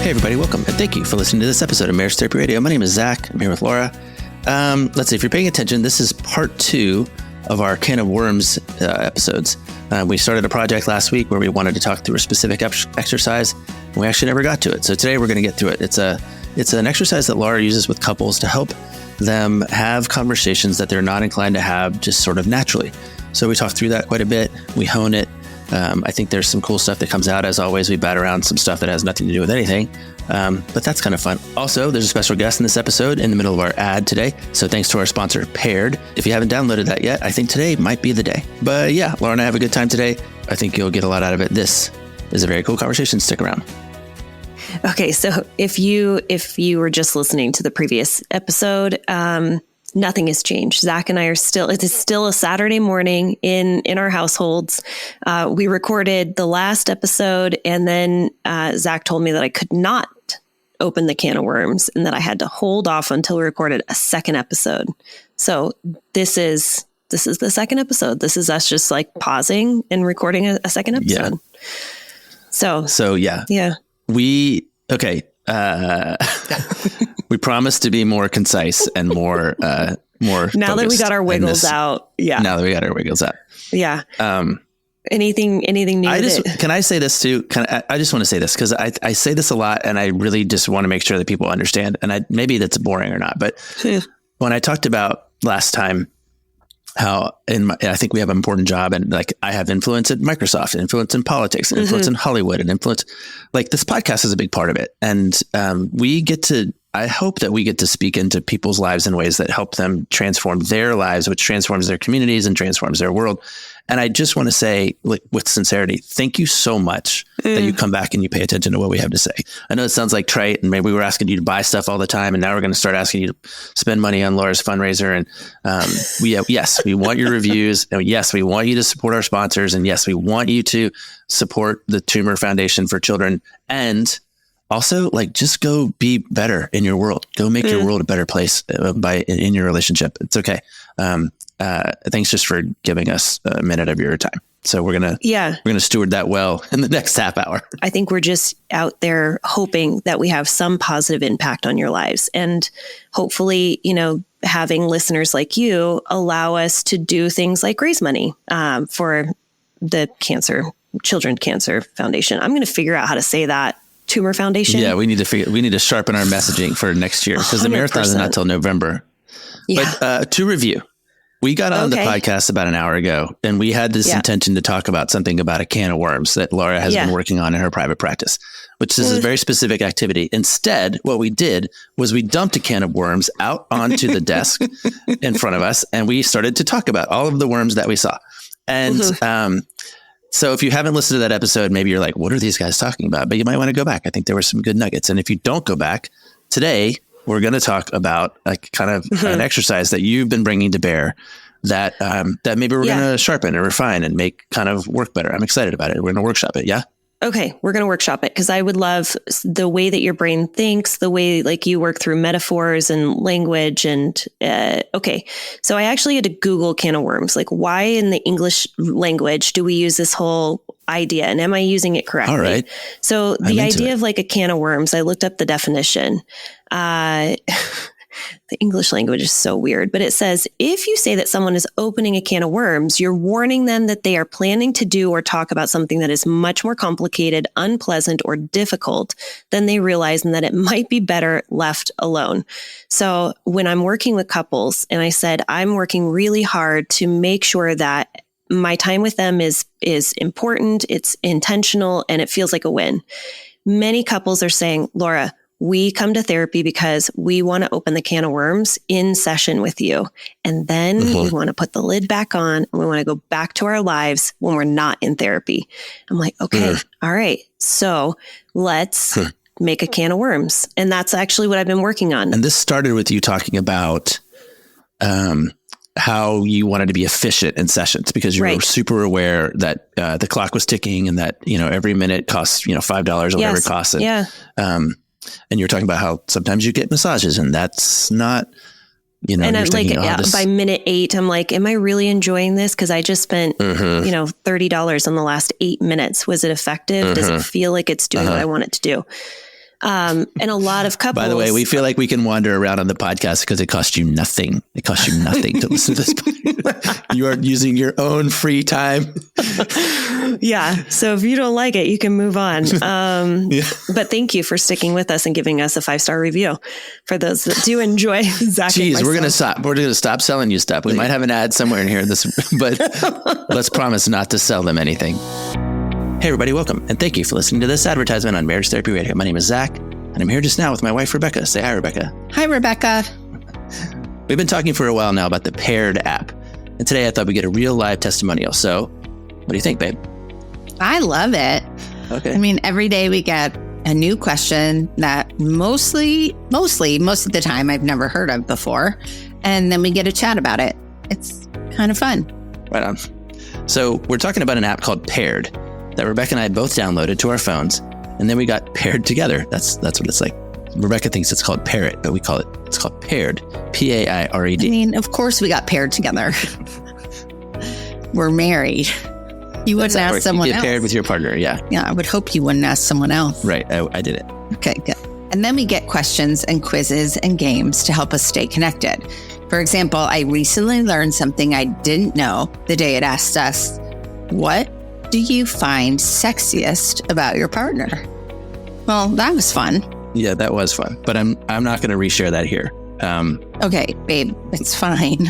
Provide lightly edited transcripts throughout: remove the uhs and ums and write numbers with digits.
Hey everybody, welcome and thank you for listening to this episode of Marriage Therapy Radio. My name is Zach. I'm here with Laura. Let's see, if you're paying attention, this is part 2 of our Can of Worms episodes. We started a project last week where we wanted to talk through a specific exercise, and we actually never got to it. So today we're going to get through it. It's an exercise that Laura uses with couples to help them have conversations that they're not inclined to have just sort of naturally. So we talk through that quite a bit. We hone it. I think there's some cool stuff that comes out. As always, we bat around some stuff that has nothing to do with anything, but that's kind of fun. Also, there's a special guest in this episode in the middle of our ad today. So thanks to our sponsor, Paired. If you haven't downloaded that yet, I think today might be the day. But yeah, Laura and I have a good time today. I think you'll get a lot out of it. This is a very cool conversation. Stick around. Okay, so if you were just listening to the previous episode, nothing has changed. Zach and I are still, it is still a Saturday morning in our households. We recorded the last episode, and then Zach told me that I could not open the can of worms and that I had to hold off until we recorded a second episode. So this is the second episode. This is us just like pausing and recording a second episode. Yeah. So yeah. Okay. We promised to be more concise and more now that we got our wiggles out. Yeah. Now that we got our wiggles out. Yeah. Anything new? Can I say this too? I just want to say this because I say this a lot, and I really just want to make sure that people understand. And maybe that's boring or not, but when I talked about last time how I think we have an important job, and like I have influence at Microsoft, and influence in politics, and influence in Hollywood, and influence, like this podcast is a big part of it. And I hope that we get to speak into people's lives in ways that help them transform their lives, which transforms their communities and transforms their world. And I just want to say, like, with sincerity, thank you so much that you come back and you pay attention to what we have to say. I know it sounds like trite, and maybe we were asking you to buy stuff all the time, and now we're going to start asking you to spend money on Laura's fundraiser. And yes, we want your reviews, and yes, we want you to support our sponsors, and yes, we want you to support the Tumor Foundation for Children. And also, like, just go be better in your world. Go make your world a better place in your relationship. It's okay. Thanks just for giving us a minute of your time. So we're gonna steward that well in the next half hour. I think we're just out there hoping that we have some positive impact on your lives, and hopefully, having listeners like you allow us to do things like raise money for the Children Cancer Foundation. I'm going to figure out how to say that. Tumor Foundation. Yeah, we need to sharpen our messaging for next year, because the marathon is not till November. Yeah. But to review, we got on the podcast about an hour ago, and we had this intention to talk about something about a can of worms that Laura has been working on in her private practice, which is a very specific activity. Instead, what we did was we dumped a can of worms out onto the desk in front of us, and we started to talk about all of the worms that we saw. And so if you haven't listened to that episode, maybe you're like, what are these guys talking about? But you might want to go back. I think there were some good nuggets. And if you don't go back today, we're going to talk about an exercise that you've been bringing to bear that maybe we're going to sharpen and refine and make kind of work better. I'm excited about it. We're going to workshop it. Yeah. Okay. We're going to workshop it, because I would love the way that your brain thinks, the way like you work through metaphors and language. And okay. So I actually had to Google can of worms. Like, why in the English language do we use this whole idea, and am I using it correctly? All right. So the idea of like a can of worms, I looked up the definition. The English language is so weird, but it says, if you say that someone is opening a can of worms, you're warning them that they are planning to do or talk about something that is much more complicated, unpleasant, or difficult than they realize, and that it might be better left alone. So when I'm working with couples, and I said, I'm working really hard to make sure that my time with them is important, it's intentional, and it feels like a win. Many couples are saying, Laura, we come to therapy because we want to open the can of worms in session with you. And then we want to put the lid back on, and we want to go back to our lives when we're not in therapy. I'm like, okay, all right. So let's make a can of worms. And that's actually what I've been working on. And this started with you talking about how you wanted to be efficient in sessions, because you were super aware that the clock was ticking, and that, every minute costs, $5 or whatever it costs. And, and you're talking about how sometimes you get massages, and that's not, and I'm like, by minute 8, I'm like, am I really enjoying this? Cause I just spent, $30 on the last 8 minutes. Was it effective? Does it feel like it's doing what I want it to do? And a lot of couples. By the way, we feel like we can wander around on the podcast because it costs you nothing. It costs you nothing to listen to this. You are using your own free time. Yeah. So if you don't like it, you can move on. But thank you for sticking with us and giving us a 5-star review. For those that do enjoy Zach. Jeez, we're gonna stop. We're gonna stop selling you stuff. We might have an ad somewhere in here. But let's promise not to sell them anything. Hey everybody, welcome and thank you for listening to this advertisement on Marriage Therapy Radio. My name is Zach, and I'm here just now with my wife Rebecca. Say hi, Rebecca. Hi, Rebecca. We've been talking for a while now about the Paired app, and today I thought we'd get a real live testimonial. So, what do you think, babe? I love it. Okay. I mean, every day we get a new question that most of the time I've never heard of before, and then we get a chat about it. It's kind of fun. Right on. So we're talking about an app called Paired that Rebecca and I both downloaded to our phones, and then we got paired together. That's what it's like. Rebecca thinks it's called Parrot, but it's called Paired. P-A-I-R-E-D. I mean, of course we got paired together. We're married. You wouldn't ask someone else. You get paired with your partner, yeah. Yeah, I would hope you wouldn't ask someone else. Right, I did it. Okay, good. And then we get questions and quizzes and games to help us stay connected. For example, I recently learned something I didn't know the day it asked us, what do you find sexiest about your partner? Well, that was fun. Yeah, that was fun. But I'm not going to reshare that here. Okay, babe, it's fine.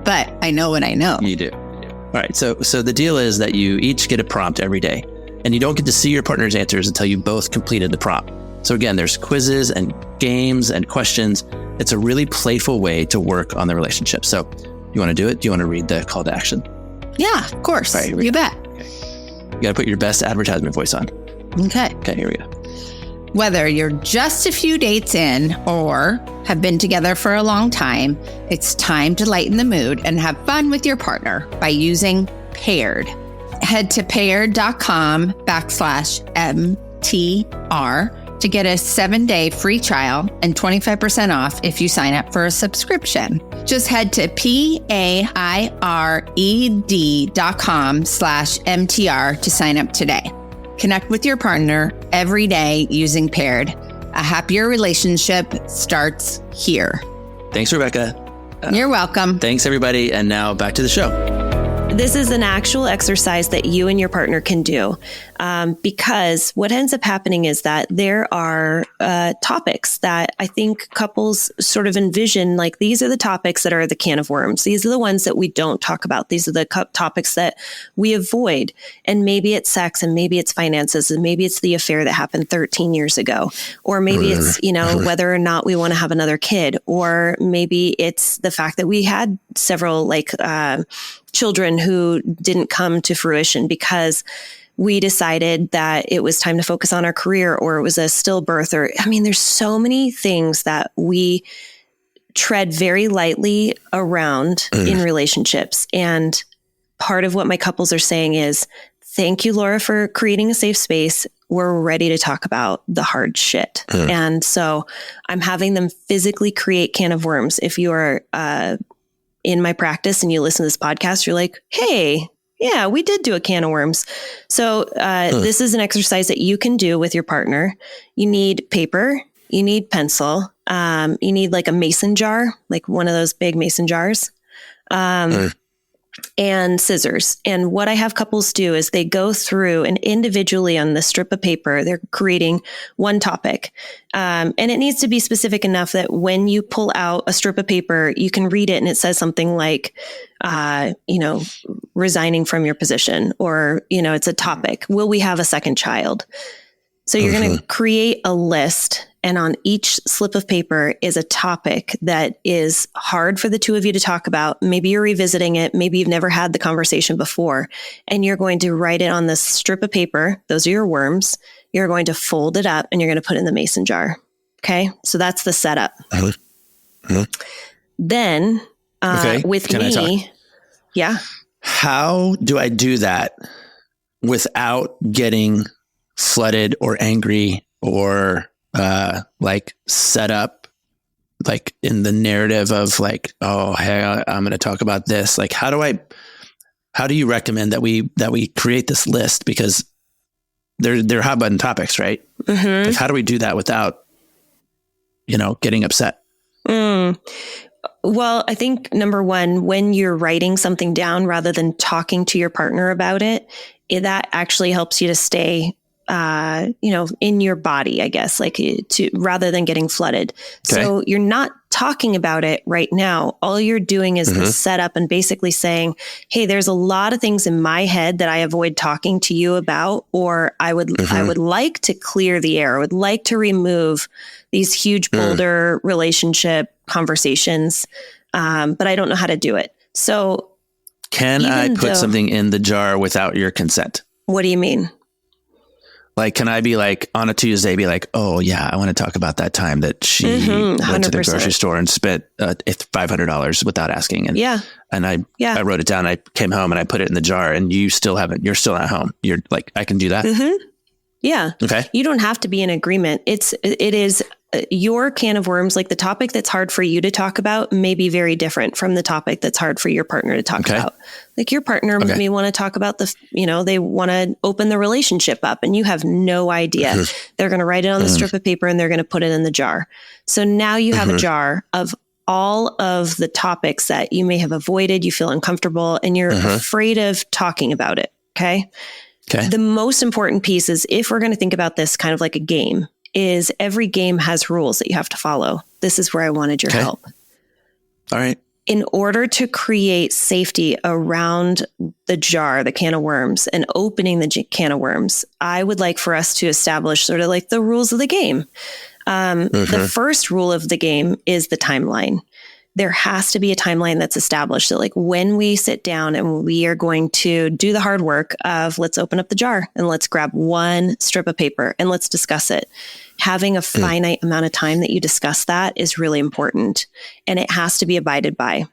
But I know what I know. You do. All right. So the deal is that you each get a prompt every day, and you don't get to see your partner's answers until you both completed the prompt. So again, there's quizzes and games and questions. It's a really playful way to work on the relationship. So you want to do it? Do you want to read the call to action? Yeah, of course. All right, you bet. Okay. You got to put your best advertisement voice on. Okay. Okay, here we go. Whether you're just a few dates in or have been together for a long time, it's time to lighten the mood and have fun with your partner by using Paired. Head to paired.com/MTR to get a 7-day free trial and 25% off if you sign up for a subscription. Just head to paired.com/MTR to sign up today. Connect with your partner every day using Paired. A happier relationship starts here. Thanks, Rebecca. You're welcome. Thanks, everybody. And now back to the show. This is an actual exercise that you and your partner can do because what ends up happening is that there are topics that I think couples sort of envision, like these are the topics that are the can of worms. These are the ones that we don't talk about. These are the topics that we avoid. And maybe it's sex, and maybe it's finances, and maybe it's the affair that happened 13 years ago. Or maybe it's, whether or not we want to have another kid. Or maybe it's the fact that we had several children who didn't come to fruition because we decided that it was time to focus on our career, or it was a stillbirth, there's so many things that we tread very lightly around in relationships. And part of what my couples are saying is, thank you, Laura, for creating a safe space. We're ready to talk about the hard shit. And so I'm having them physically create can of worms. If you are, in my practice and you listen to this podcast, you're like, hey, yeah, we did do a can of worms. So this is an exercise that you can do with your partner. You need paper, you need pencil, you need like a mason jar, like one of those big mason jars, and scissors. And what I have couples do is they go through and individually on the strip of paper, they're creating one topic. And it needs to be specific enough that when you pull out a strip of paper, you can read it and it says something like, resigning from your position, or, it's a topic. Will we have a second child? So you're going to create a list, and on each slip of paper is a topic that is hard for the two of you to talk about. Maybe you're revisiting it. Maybe you've never had the conversation before, and you're going to write it on this strip of paper. Those are your worms. You're going to fold it up and you're going to put it in the mason jar. Okay. So that's the setup. Then with Can I talk? Yeah. How do I do that without getting flooded or angry or set up like in the narrative of like, oh, hey, I'm going to talk about this. Like, how do you recommend that we create this list? Because they're hot button topics, right? Like, how do we do that without, getting upset? Well, I think number one, when you're writing something down rather than talking to your partner about it, that actually helps you to stay, in your body, I guess, rather than getting flooded. Okay. So you're not talking about it right now. All you're doing is the setup and basically saying, hey, there's a lot of things in my head that I avoid talking to you about, or I would like to clear the air. I would like to remove these huge boulder relationship conversations. But I don't know how to do it. So can I put something in the jar without your consent? What do you mean? Like, can I be like on a Tuesday, be like, oh yeah, I want to talk about that time that she went to the grocery store and spent $500 without asking. And I wrote it down. I came home and I put it in the jar, and you're still at home. You're like, I can do that. Yeah. Okay. You don't have to be in agreement. It is your can of worms. Like, the topic that's hard for you to talk about may be very different from the topic that's hard for your partner to talk about. Like, your partner may want to talk about they want to open the relationship up, and you have no idea. They're going to write it on the strip of paper and they're going to put it in the jar. So now you have a jar of all of the topics that you may have avoided, you feel uncomfortable, and you're afraid of talking about it. Okay. The most important piece is, if we're going to think about this kind of like a game, is every game has rules that you have to follow. This is where I wanted your help. All right. In order to create safety around the jar, the can of worms, and opening the can of worms, I would like for us to establish sort of like the rules of the game. The first rule of the game is the timeline. There has to be a timeline that's established. So like, when we sit down and we are going to do the hard work of, let's open up the jar and let's grab one strip of paper and let's discuss it. Having a finite amount of time that you discuss that is really important, and it has to be abided by.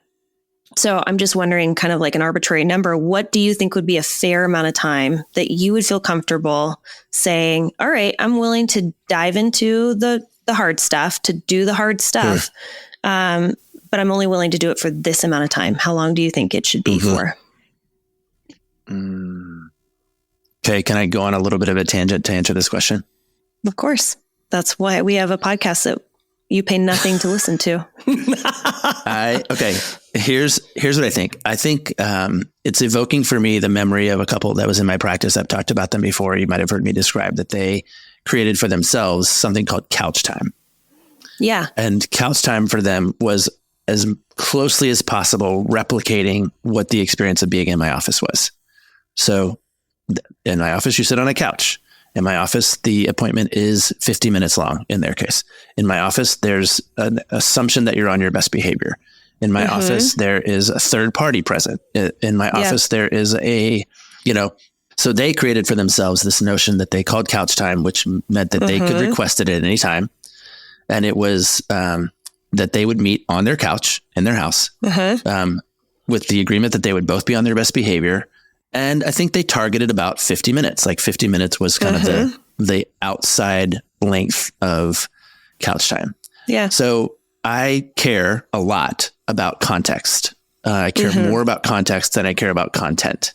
So I'm just wondering, kind of like an arbitrary number, what do you think would be a fair amount of time that you would feel comfortable saying, all right, I'm willing to dive into the hard stuff, to do the hard stuff. But I'm only willing to do it for this amount of time. How long do you think it should be for? Okay. Can I go on a little bit of a tangent to answer this question? Of course. That's why we have a podcast that you pay nothing to listen to. Okay. Here's what I think. I think it's evoking for me the memory of a couple that was in my practice. I've talked about them before. You might have heard me describe that they created for themselves something called couch time. Yeah. And couch time for them was as closely as possible replicating what the experience of being in my office was. So in my office, you sit on a couch. In my office, the appointment is 50 minutes long in their case. In my office, there's an assumption that you're on your best behavior. In my office, there is a third party present. In my office, there is so they created for themselves this notion that they called couch time, which meant that they could request it at any time. And it was that they would meet on their couch in their house with the agreement that they would both be on their best behavior. And I think they targeted about 50 minutes. Like 50 minutes was kind of the outside length of couch time. Yeah. So I care a lot about context. I care more about context than I care about content,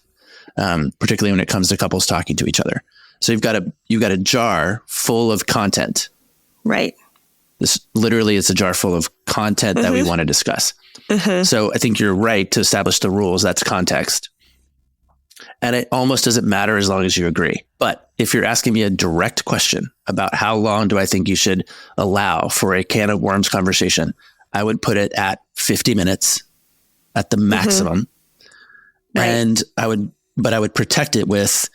particularly when it comes to couples talking to each other. So you've got a jar full of content. Right. This literally is a jar full of content that we want to discuss. So I think you're right to establish the rules. That's context. And it almost doesn't matter as long as you agree. But if you're asking me a direct question about how long do I think you should allow for a can of worms conversation, I would put it at 50 minutes at the maximum. Right. And I would protect it with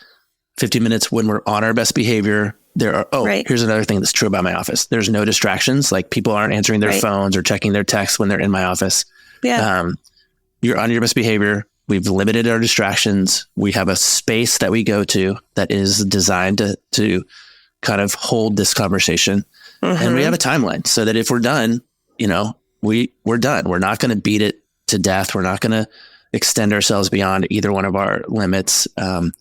50 minutes when we're on our best behavior. Here's another thing that's true about my office. There's no distractions. Like, people aren't answering their phones or checking their texts when they're in my office. Yeah. You're on your best behavior. We've limited our distractions. We have a space that we go to that is designed to kind of hold this conversation. And we have a timeline so that if we're done, we're done. We're not going to beat it to death. We're not going to extend ourselves beyond either one of our limits. And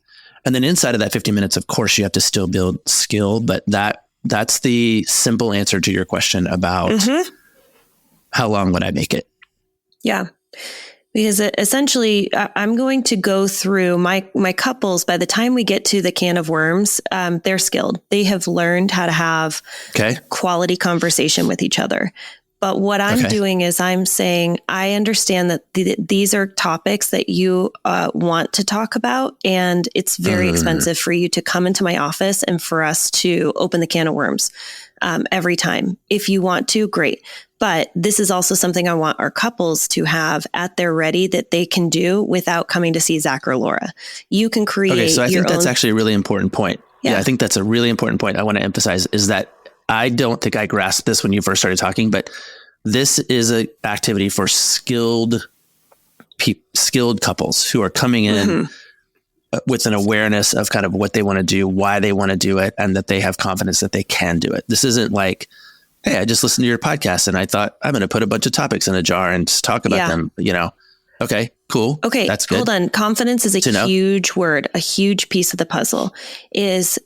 then inside of that 50 minutes, of course, you have to still build skill, but that's the simple answer to your question about how long would I make it? Yeah. Because essentially, I'm going to go through my couples. By the time we get to the can of worms, they're skilled. They have learned how to have quality conversation with each other. But what I'm doing is I'm saying, I understand that these are topics that you want to talk about, and it's very expensive for you to come into my office and for us to open the can of worms every time. If you want to, great. But this is also something I want our couples to have at their ready that they can do without coming to see Zach or Laura. You can create. Okay, so I think that's actually a really important point. Yeah, I think that's a really important point I want to emphasize is that I don't think I grasped this when you first started talking, but this is an activity for skilled couples who are coming in with an awareness of kind of what they want to do, why they want to do it, and that they have confidence that they can do it. This isn't like, hey, I just listened to your podcast and I thought I'm going to put a bunch of topics in a jar and just talk about them, Okay, cool. Okay, that's good. Hold on. Confidence is a huge word, a huge piece of the puzzle. Is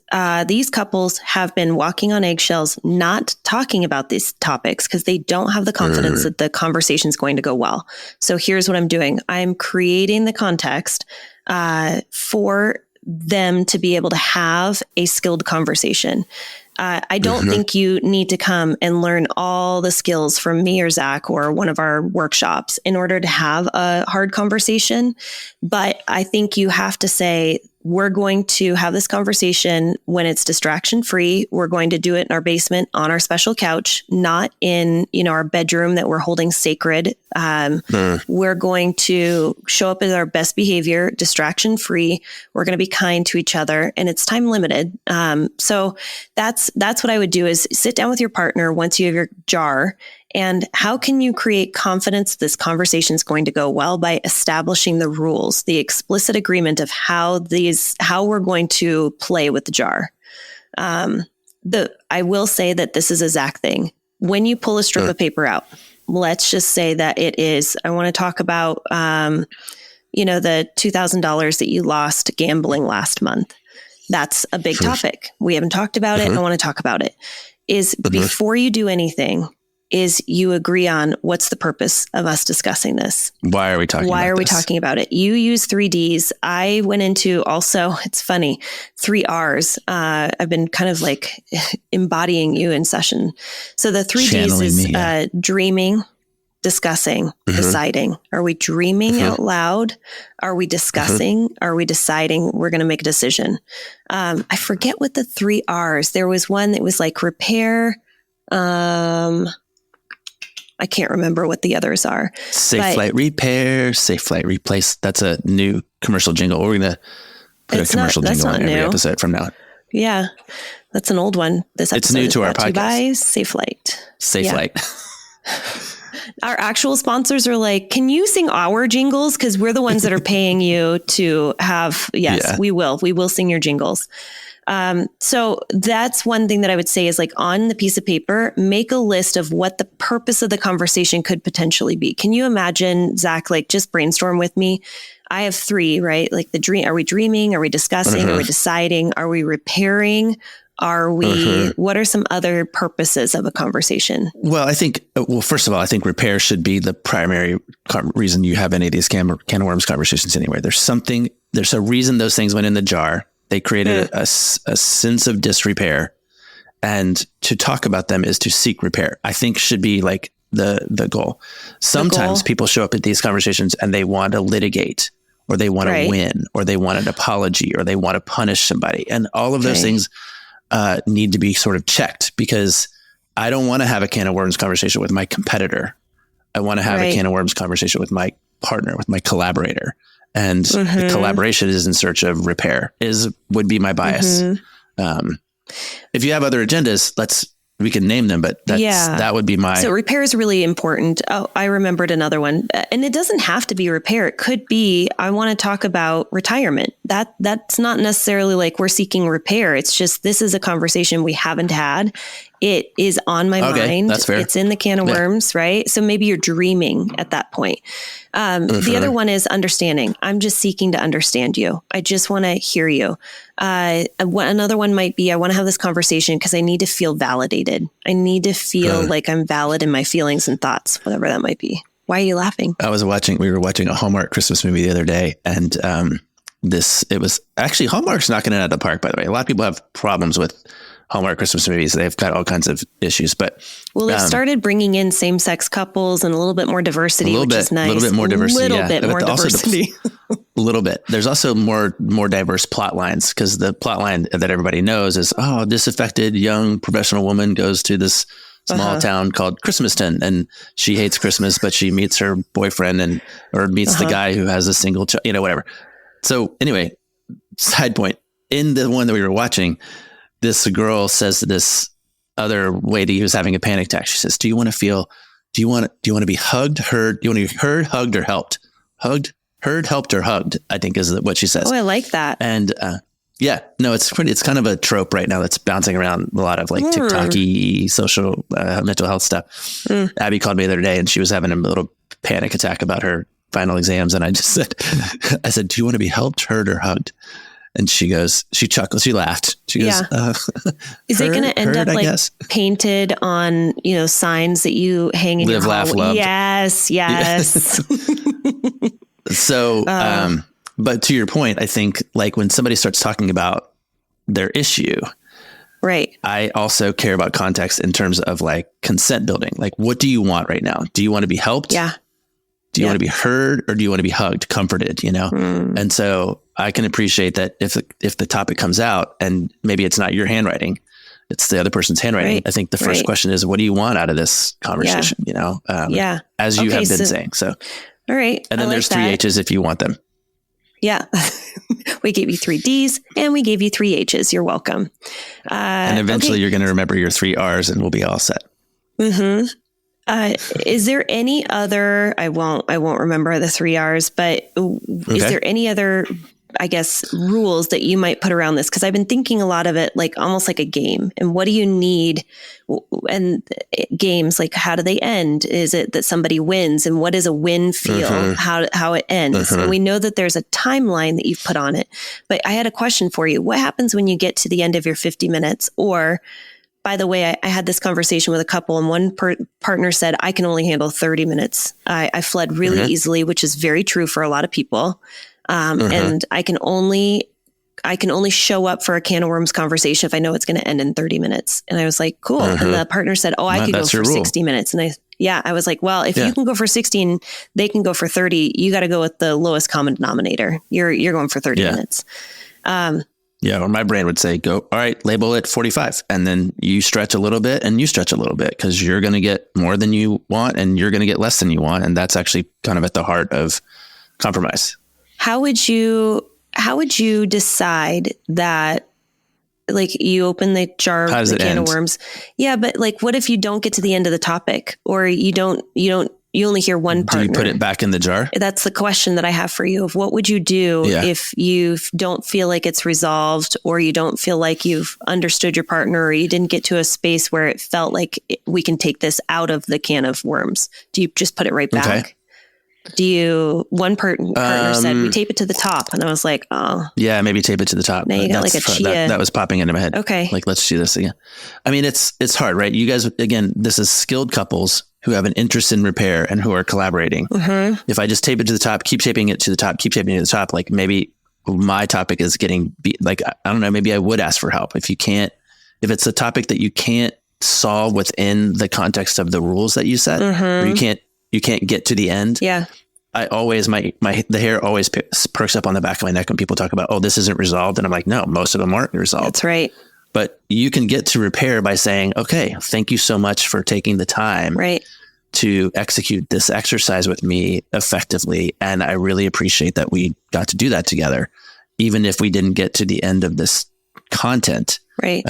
these couples have been walking on eggshells, not talking about these topics because they don't have the confidence that the conversation is going to go well. So here's what I'm doing. I'm creating the context for them to be able to have a skilled conversation. I don't think you need to come and learn all the skills from me or Zach or one of our workshops in order to have a hard conversation. But I think you have to say, we're going to have this conversation when it's distraction free. We're going to do it in our basement on our special couch, not in, our bedroom that we're holding sacred. We're going to show up as our best behavior, distraction free. We're going to be kind to each other, and it's time limited. So that's what I would do is sit down with your partner once you have your jar. And how can you create confidence this conversation is going to go well? By establishing the rules, the explicit agreement of how we're going to play with the jar. I will say that this is a Zach thing. When you pull a strip of paper out, let's just say that it is, I want to talk about, the $2,000 that you lost gambling last month. That's a big topic. We haven't talked about it. I want to talk about it. Before you do anything, is you agree on what's the purpose of us discussing this? Why are we talking about this? Why are we talking about it? You use 3Ds. I went into also, it's funny, 3 Rs. I've been kind of like embodying you in session. So the 3Ds is dreaming, discussing, deciding. Are we dreaming out loud? Are we discussing? Are we deciding we're going to make a decision? I forget what the 3 Rs. There was one that was like repair, I can't remember what the others are. Safe flight repair, safe flight replace. That's a new commercial jingle. We're going to put a commercial jingle on every episode from now on. Yeah, that's an old one. This episode it's new to our podcast. Safe Flight. Safe Flight. Our actual sponsors are like, can you sing our jingles? Because we're the ones that are paying you to have. Yes, we will. We will sing your jingles. So that's one thing that I would say is like on the piece of paper, make a list of what the purpose of the conversation could potentially be. Can you imagine, Zach, like just brainstorm with me? I have 3, right? Like the dream. Are we dreaming? Are we discussing? Are we deciding? Are we repairing? Are we, what are some other purposes of a conversation? Well, first of all, I think repair should be the primary reason you have any of these can of worms conversations anyway. There's a reason those things went in the jar. They created a sense of disrepair, and to talk about them is to seek repair. I think should be like the goal. Sometimes people show up at these conversations and they want to litigate, or they want to win, or they want an apology, or they want to punish somebody. And all of those things need to be sort of checked, because I don't want to have a can of worms conversation with my competitor. I want to have a can of worms conversation with my partner, with my collaborator. And the collaboration is in search of repair would be my bias. If you have other agendas, we can name them, but that would be my. So repair is really important. Oh, I remembered another one, and it doesn't have to be repair. It could be, I want to talk about retirement. That's not necessarily like we're seeking repair. It's just, this is a conversation we haven't had. It is on my mind. That's fair. It's in the can of worms, right? So maybe you're dreaming at that point. The other one is understanding. I'm just seeking to understand you. I just want to hear you. Another one might be, I want to have this conversation because I need to feel validated. I need to feel like I'm valid in my feelings and thoughts, whatever that might be. Why are you laughing? We were watching a Hallmark Christmas movie the other day, and it was actually Hallmark's knocking it out of the park, by the way. A lot of people have problems with Hallmark Christmas movies. They've got all kinds of issues, but they started bringing in same-sex couples and a little bit more diversity, which is nice. A little bit more diversity. A little bit. There's also more diverse plot lines, because the plot line that everybody knows is, disaffected young professional woman goes to this small town called Christmaston, and she hates Christmas, but she meets her boyfriend or meets the guy who has a single child, whatever. So anyway, side point, in the one that we were watching, this girl says to this other lady who's having a panic attack, she says, do you want to be hugged, heard? Do you want to be heard, hugged, or helped? Heard, helped, or hugged, I think is what she says. Oh, I like that. And, it's kind of a trope right now that's bouncing around a lot of like TikTok-y social mental health stuff. Abby called me the other day, and she was having a little panic attack about her final exams. And I just said, do you want to be helped, heard, or hugged? And she chuckled, she laughed. She goes, is it going to end up like painted on, signs that you hang in Live, your laugh, love? Yes. So, but to your point, I think like when somebody starts talking about their issue, right? I also care about context in terms of like consent building. Like, what do you want right now? Do you want to be helped? Yeah. Do you want to be heard, or do you want to be hugged, comforted, And so I can appreciate that if the topic comes out and maybe it's not your handwriting, it's the other person's handwriting. Right. I think the first question is, what do you want out of this conversation? As you have been saying. So, all right. And then there's 3 H's if you want them. Yeah. We gave you 3 D's and we gave you 3 H's. You're welcome. And eventually you're going to remember your 3 R's and we'll be all set. Mm-hmm. Is there any other, I won't remember the 3 R's, but is there any other, I guess, rules that you might put around this? Because I've been thinking a lot of it like almost like a game. And what do you need? And games, like how do they end? Is it that somebody wins? And what does a win feel? How it ends? And we know that there's a timeline that you've put on it. But I had a question for you. What happens when you get to the end of your 50 minutes? Or, by the way, I had this conversation with a couple, and one partner said, I can only handle 30 minutes. I fled really easily, which is very true for a lot of people. And I can only show up for a can of worms conversation if I know it's going to end in 30 minutes. And I was like, cool. And the partner said, I could go for 60 minutes. And I was like, well, if you can go for 16, they can go for 30. You got to go with the lowest common denominator. You're going for 30 minutes. Or my brain would say, go, all right, label it 45. And then you stretch a little bit and you stretch a little bit, because you're going to get more than you want and you're going to get less than you want. And that's actually kind of at the heart of compromise. How would you decide that, like, you open the jar of the can of worms? Yeah. But like, what if you don't get to the end of the topic, or you only hear one partner? Do you put it back in the jar? That's the question that I have for you. Of what would you do if you don't feel like it's resolved, or you don't feel like you've understood your partner, or you didn't get to a space where it felt like we can take this out of the can of worms? Do you just put it right back? Okay. One partner said, we tape it to the top. And I was like, oh. Yeah, maybe tape it to the top. Now you got like a chia. That was popping into my head. Okay. Like, let's do this again. I mean, it's hard, right? You guys, again, this is skilled couples who have an interest in repair and who are collaborating. If I just tape it to the top, keep taping it to the top, keep taping it to the top, like maybe my topic is getting like, I don't know, maybe I would ask for help. If it's a topic that you can't solve within the context of the rules that you set, or you can't get to the end. Yeah. I always, the hair always perks up on the back of my neck when people talk about, this isn't resolved. And I'm like, no, most of them aren't resolved. That's right. But you can get to repair by saying, okay, thank you so much for taking the time to execute this exercise with me effectively. And I really appreciate that we got to do that together, even if we didn't get to the end of this content. Right.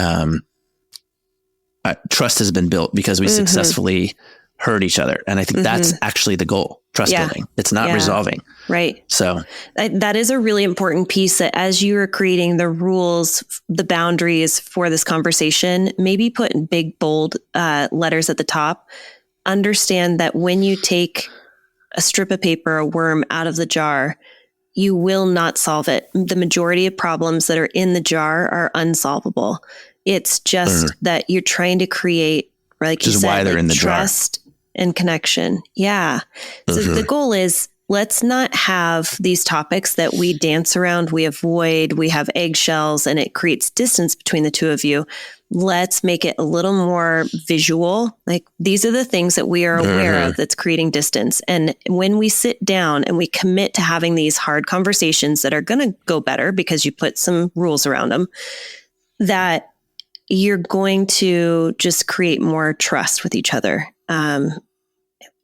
Trust has been built because we successfully heard each other. And I think that's actually the goal, trust building. It's not resolving. Right. So that is a really important piece, that as you are creating the rules, the boundaries for this conversation, maybe put in big, bold letters at the top. Understand that when you take a strip of paper, a worm out of the jar, you will not solve it. The majority of problems that are in the jar are unsolvable. It's just that you're trying to create, like you said, why they're in the trust. jar. and connection. Yeah. So the goal is, let's not have these topics that we dance around, we avoid, we have eggshells, and it creates distance between the two of you. Let's make it a little more visual. Like, these are the things that we are aware of that's creating distance. And when we sit down and we commit to having these hard conversations that are going to go better because you put some rules around them, that you're going to just create more trust with each other.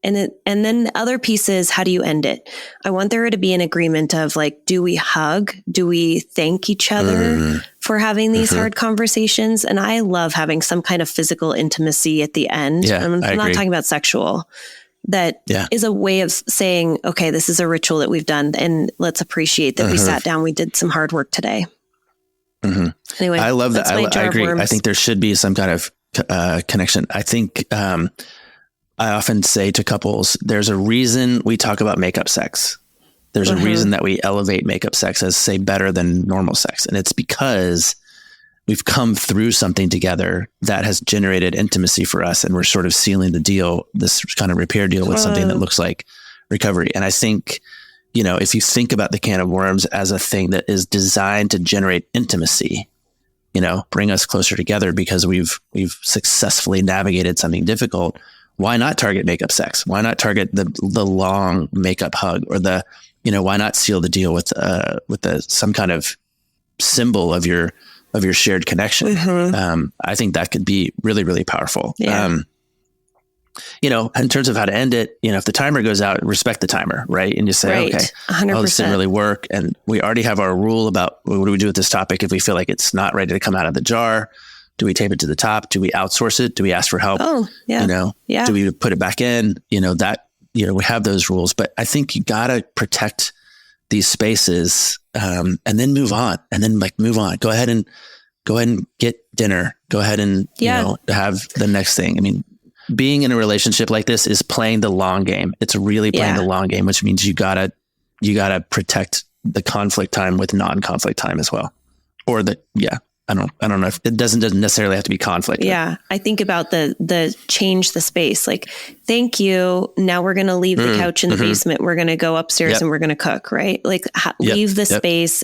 And then the other piece is, how do you end it? I want there to be an agreement of, like, do we hug? Do we thank each other for having these hard conversations? And I love having some kind of physical intimacy at the end. Yeah, I'm not talking about sexual. That is a way of saying, okay, this is a ritual that we've done, and let's appreciate that we sat down, we did some hard work today. Anyway, I love that. I agree. I think there should be some kind of connection. I think I often say to couples, there's a reason we talk about makeup sex. There's a reason that we elevate makeup sex as, say, better than normal sex. And it's because we've come through something together that has generated intimacy for us. And we're sort of sealing the deal, this kind of repair deal, with something that looks like recovery. And I think, you know, if you think about the can of worms as a thing that is designed to generate intimacy, you know, bring us closer together because we've successfully navigated something difficult, why not target makeup sex? Why not target the long makeup hug, or why not seal the deal with some kind of symbol of your shared connection? I think that could be really, really powerful. Yeah. In terms of how to end it, if the timer goes out, respect the timer, right? And just say, okay, 100%. This didn't really work. And we already have our rule about what do we do with this topic if we feel like it's not ready to come out of the jar. Do we tape it to the top? Do we outsource it? Do we ask for help? Oh, yeah. Do we put it back in? We have those rules, but I think you got to protect these spaces, and then move on, move on. Go ahead and get dinner. Go ahead and, have the next thing. I mean, being in a relationship like this is playing the long game. It's really playing the long game, which means you gotta protect the conflict time with non-conflict time as well. Or I don't know if it doesn't necessarily have to be conflict. Yeah. I think about the change the space. Like, thank you. Now we're going to leave the couch in the basement. We're going to go upstairs and we're going to cook, right? Like, leave the space,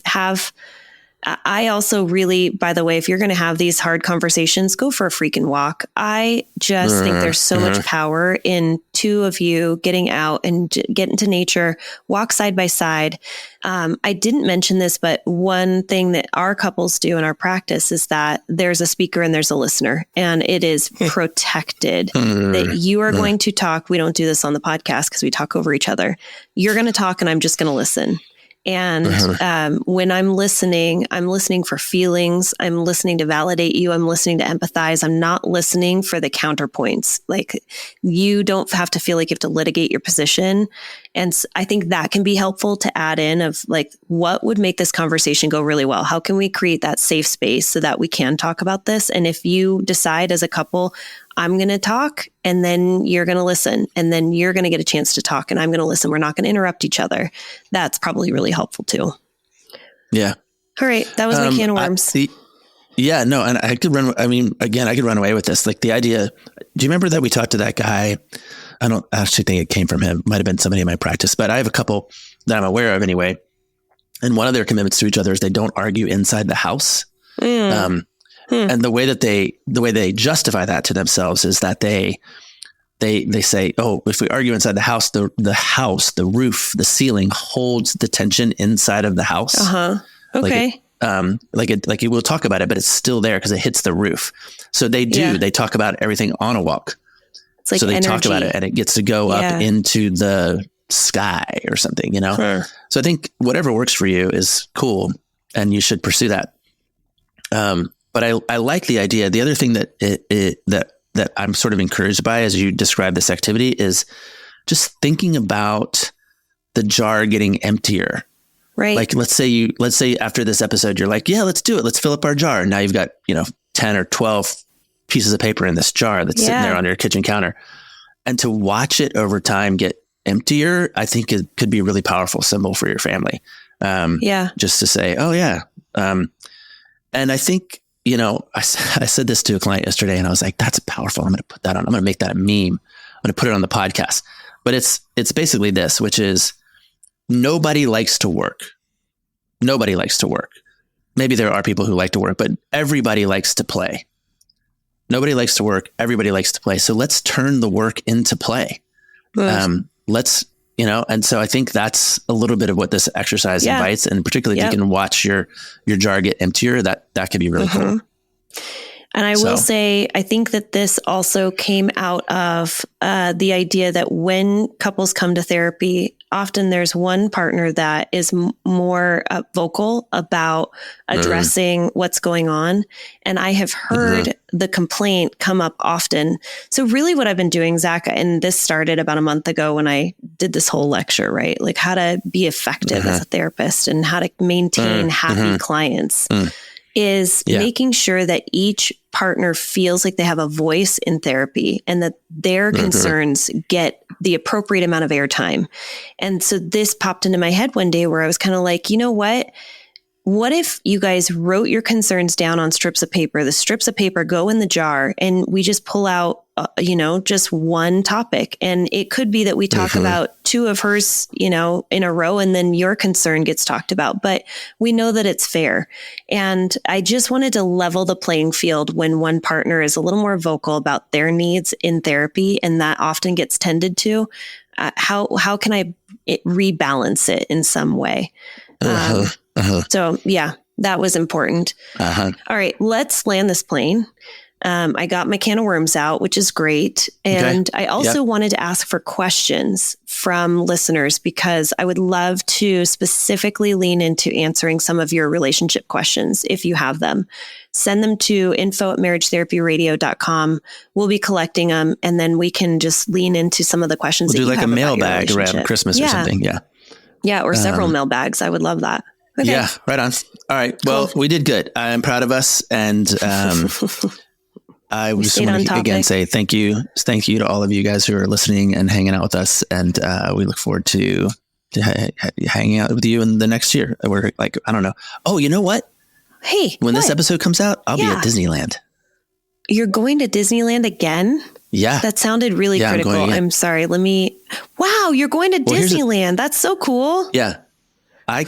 I also really, by the way, if you're going to have these hard conversations, go for a freaking walk. I just think there's so much power in two of you getting out and get into nature, walk side by side. I didn't mention this, but one thing that our couples do in our practice is that there's a speaker and there's a listener, and it is protected that you are going to talk. We don't do this on the podcast because we talk over each other. You're going to talk and I'm just going to listen. And when I'm listening for feelings. I'm listening to validate you. I'm listening to empathize. I'm not listening for the counterpoints. Like, you don't have to feel like you have to litigate your position. And I think that can be helpful to add in of, like, what would make this conversation go really well? How can we create that safe space so that we can talk about this? And if you decide as a couple, I'm going to talk and then you're going to listen, and then you're going to get a chance to talk and I'm going to listen. We're not going to interrupt each other. That's probably really helpful too. Yeah. All right. That was my can of worms. And I could run away with this. Like, the idea, do you remember that we talked to that guy? I don't actually think it came from him. Might've been somebody in my practice, but I have a couple that I'm aware of anyway. And one of their commitments to each other is they don't argue inside the house. And the way they justify that to themselves is that they say, oh, if we argue inside the house, the roof, the ceiling holds the tension inside of the house. Okay. We'll talk about it, but it's still there because it hits the roof. So they talk about everything on a walk. It's like, so they energy. talk about it and it gets to go up into the sky or something, So I think whatever works for you is cool and you should pursue that. But I like the idea. The other thing that I'm sort of encouraged by as you describe this activity is just thinking about the jar getting emptier. Right. Like, let's say after this episode, you're like, yeah, let's do it. Let's fill up our jar. And now you've got, 10 or 12 pieces of paper in this jar that's sitting there on your kitchen counter. And to watch it over time get emptier, I think it could be a really powerful symbol for your family. Just to say, oh yeah. And I think, I said this to a client yesterday and I was like, that's powerful. I'm going to put that on. I'm going to make that a meme going to put it on the podcast. But it's basically this, which is nobody likes to work. Nobody likes to work. Maybe there are people who like to work, but everybody likes to play. Nobody likes to work. Everybody likes to play. So let's turn the work into play. Let's, and so I think that's a little bit of what this exercise invites. And particularly if you can watch your jar get emptier, that could be really cool. And I will say, I think that this also came out of the idea that when couples come to therapy, often there's one partner that is more vocal about addressing what's going on. And I have heard the complaint come up often. So really what I've been doing, Zach, and this started about a month ago when I did this whole lecture, right? Like how to be effective as a therapist and how to maintain happy clients. Is making sure that each partner feels like they have a voice in therapy and that their concerns get the appropriate amount of airtime. And so this popped into my head one day where I was kind of like, you know what? What if you guys wrote your concerns down on strips of paper? The strips of paper go in the jar and we just pull out, just one topic. And it could be that we talk about two of hers, in a row, and then your concern gets talked about. But we know that it's fair. And I just wanted to level the playing field when one partner is a little more vocal about their needs in therapy, and that often gets tended to. How can I rebalance it in some way? So yeah, that was important. All right, let's land this plane. I got my can of worms out, which is great. And I also wanted to ask for questions from listeners because I would love to specifically lean into answering some of your relationship questions if you have them. Send them to info@marriagetherapyradio.com. We'll be collecting them and then we can just lean into some of the questions. We'll do like a mailbag around Christmas or something. Yeah. Yeah. Or several mailbags. I would love that. Okay. Yeah. Right on. All right. Well, we did good. I'm proud of us. And, I just want to again say thank you. Thank you to all of you guys who are listening and hanging out with us. And we look forward to hanging out with you in the next year. We're like, I don't know. Oh, you know what? Hey, when this episode comes out, I'll be at Disneyland. You're going to Disneyland again? Yeah. That sounded really critical. I'm sorry. Wow, you're going to Disneyland. That's so cool. Yeah. I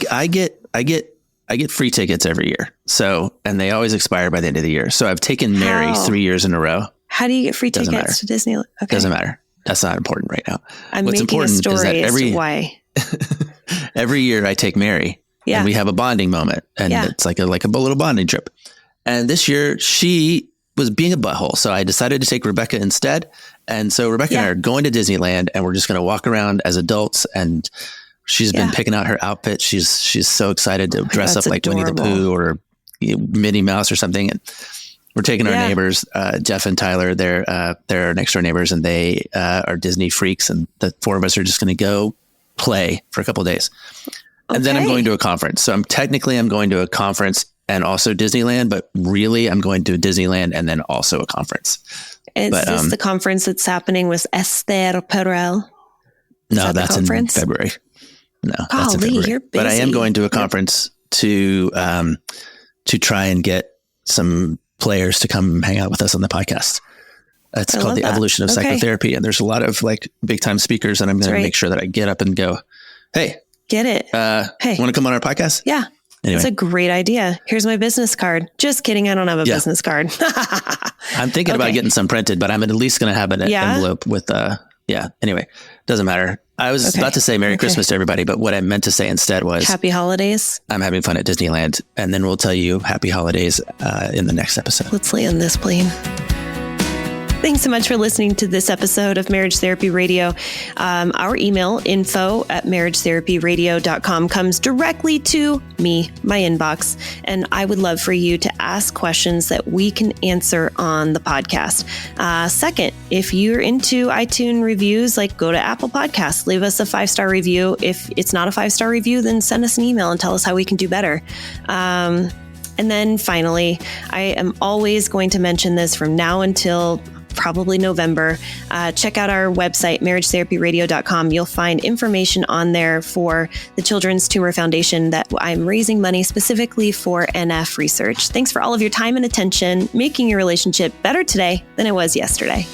get free tickets every year. So, and they always expire by the end of the year. So I've taken Mary 3 years in a row. How do you get free tickets to Disneyland? Okay. Doesn't matter. That's not important right now. What's important is that every year I take Mary and we have a bonding moment and it's like a little bonding trip. And this year she was being a butthole. So I decided to take Rebecca instead. And so Rebecca and I are going to Disneyland and we're just going to walk around as adults and she's been picking out her outfit. She's so excited to dress up like Winnie the Pooh or Minnie Mouse or something. And we're taking our neighbors, Jeff and Tyler. They're our next door neighbors, and they are Disney freaks. And the four of us are just going to go play for a couple of days, and then I'm going to a conference. So I'm going to a conference and also Disneyland, but really I'm going to Disneyland and then also a conference. Is this the conference that's happening with Esther Perel? No, that's in February. No, that's in February. You're busy. But I am going to a conference to try and get some players to come hang out with us on the podcast. It's called The Evolution of Psychotherapy. And there's a lot of like big time speakers. And I'm going to make sure that I get up and go, hey, get it. Hey, want to come on our podcast? Yeah. Anyway. It's a great idea. Here's my business card. Just kidding. I don't have a business card. I'm thinking about getting some printed, but I'm at least going to have an envelope with, anyway, doesn't matter. I was about to say Merry Christmas to everybody, but what I meant to say instead was Happy Holidays. I'm having fun at Disneyland, and then we'll tell you Happy Holidays in the next episode. Let's land this plane. Thanks so much for listening to this episode of Marriage Therapy Radio. Our email, info@marriagetherapyradio.com, comes directly to me, my inbox. And I would love for you to ask questions that we can answer on the podcast. Second, if you're into iTunes reviews, like go to Apple Podcasts, leave us a 5-star review. If it's not a 5-star review, then send us an email and tell us how we can do better. And then finally, I am always going to mention this from now until probably November. Check out our website, marriagetherapyradio.com. You'll find information on there for the Children's Tumor Foundation that I'm raising money specifically for NF research. Thanks for all of your time and attention, making your relationship better today than it was yesterday.